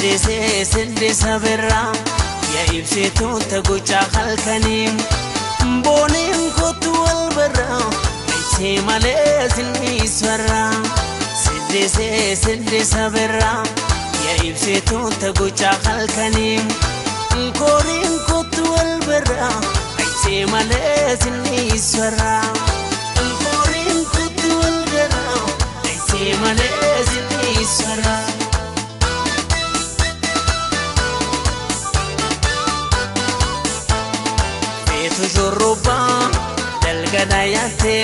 سدي سبرا يا إبسيتو تقوشا خلقنيم بونيم كتو البرا إيسي ماليزن إسورا سدي سبرا يا إبسيتو تقوشا خلقنيم كوريم كتو البرا إيسي ماليزن إسورا كوريم كتو البرا إيسي ماليزن إسورا Joruba dalgada yaate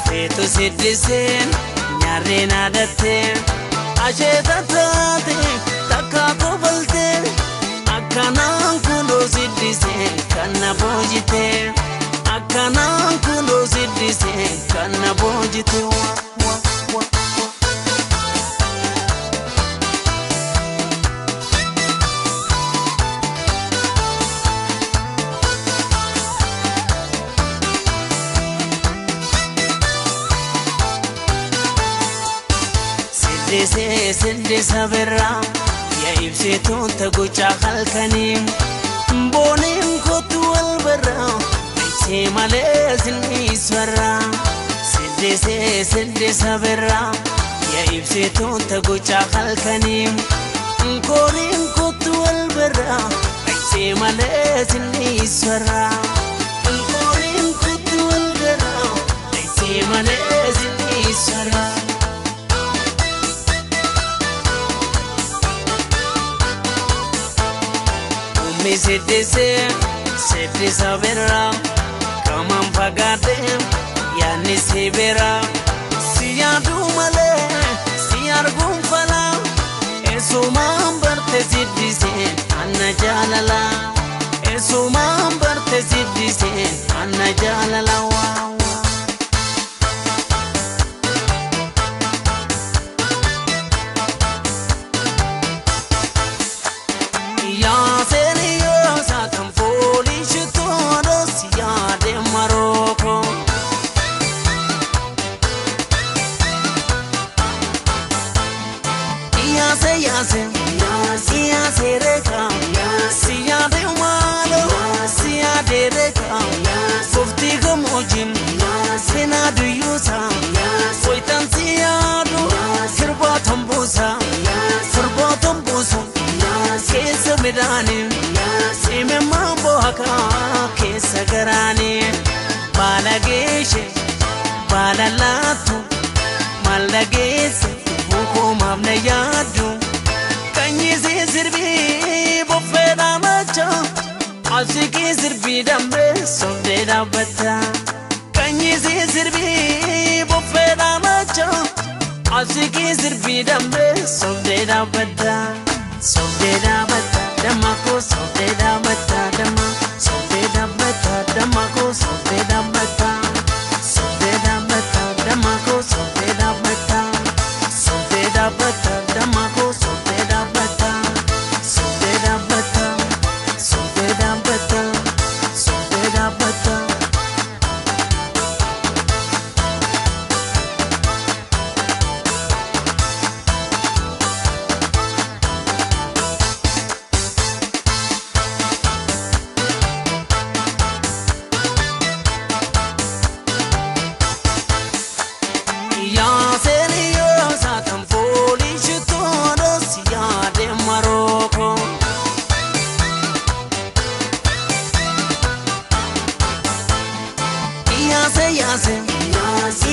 feetu siddiseen nyaarree naadattee asheeta taate takka kobaltee akkanaan kunoo siddiseen kan na boojitee akkanaan kunoo siddiseen kan na boojitee سدي سبرا يا إبسيتو تقوشا خلقنيم بونيم كتو البرا إيسي ماليزن إسورا سدي سبرا يا إبسيتو تقوشا خلقنيم كوريم كتو البرا إيسي ماليزن إسورا كوريم كتو البرا إيسي ماليزن إسورا Mi sedi sabera kaman pagate yani sibera siyadu male siyar gumfala esumam barte siddise anna jalala esumam barte siddise anna jalala wa Yase reka siya de malo siya de reka softi gamojin sena du yusa soitan siya do sirba tambusa kesa medani sime mambo haka kesa garani balageshe balalatu malagese buko mamne yadu Kanyisi sirbi bofeda macho asiki sirbi dambe sondeda bata Kanyisi sirbi bofeda macho asiki sirbi dambe sondeda bata damako sondeda bata dama sondeda bata damako sondeda bata damako sondeda bata damako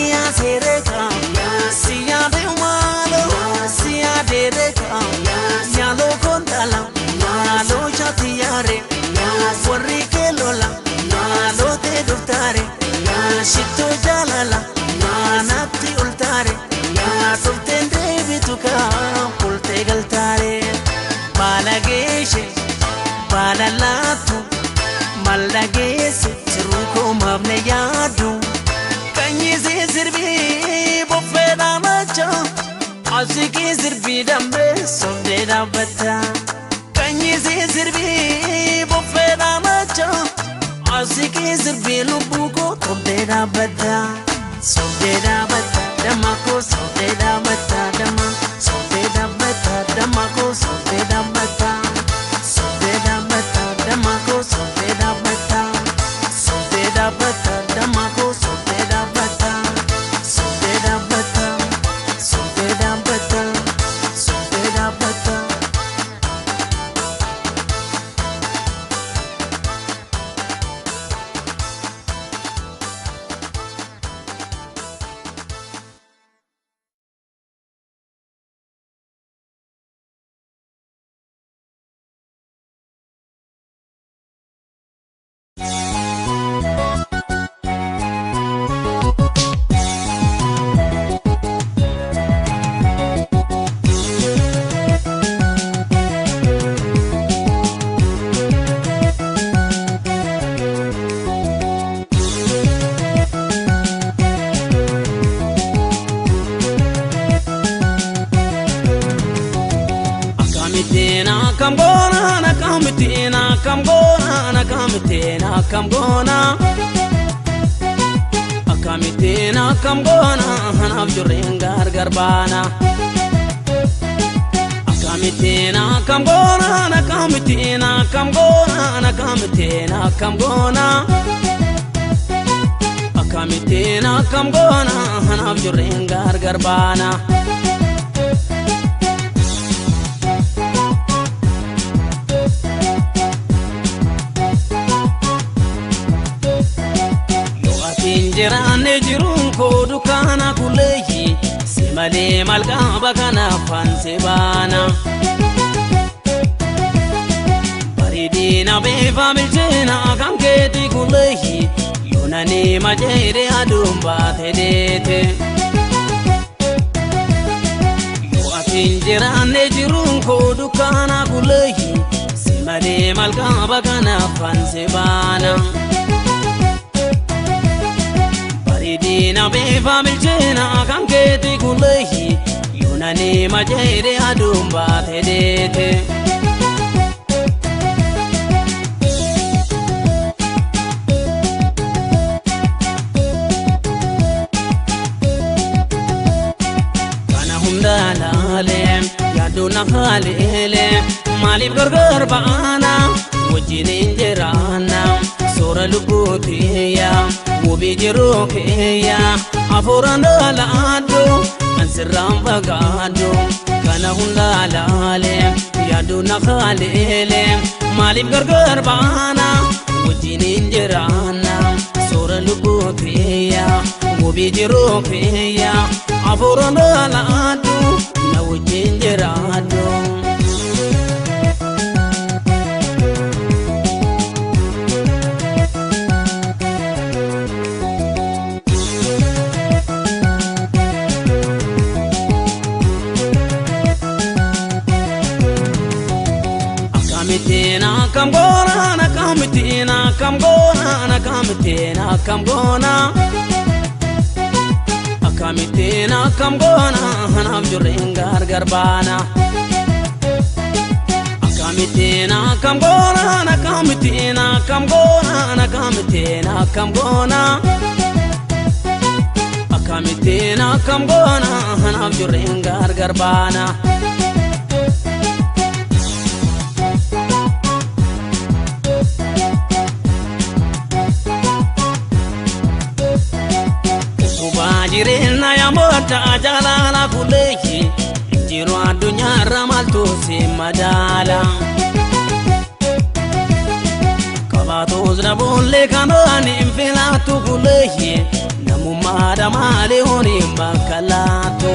Yase reka siya de malo siya de reka yalo kontala yalo chatiyare warri ke lola yalo te duftare shito jalala nati ultare sultende bituka pulte galtare balageshe balalatu malagese ruko mabne yadu Kanyisi sirbi bofeda macho asiki sirbi dambe sondeda bata Kanyisi sirbi bofeda macho asiki sirbi lubuko sondeda bata damako sondeda bata dama sondeda bata damako sondeda Akamitina kam gona, nakamitina kam gona, nakamitina kam gona. Akamitina kam gona, hanaf jureen gargar baana. Akamitina kam gona, nakamitina kam gona, nakamitina kam gona. Akamitina kam gona, hanaf jureen gargar baana. Injirane jirun ko dukana kuleyi simale malka bakana fanse bana baridina be familchena kanketi kuleyi yonani majere adumba tedete yo injirane jirun ko dukana kuleyi simale malka bakana fanse bana Dina be familchena kanketi kulehi yonani majere adumba tedete kana hundalale yaduna halele malib gargar baana wajinin jerana sora lubutiya Mubijirukeya afuranda laado ansiramba gado kana hunlalale yaduna khalele malib gargar baana wajinin jirana sura lubukeya mubijirukeya afuranda laado na wajin jirado Akamitina kam gona, nakamitina kam gona, nakamitina kam gona. Akamitina kam gona, hanaf jureen gargar baana. Akamitina kam gona, nakamitina kam gona, nakamitina kam gona. Akamitina kam gona, hanaf jureen gargar baana. Jirena ya mota jalala kuleyi jiru adunya ramaltu simadala kabato zrabulle kanani infilatu kuleyi namu madamale honi bakalatu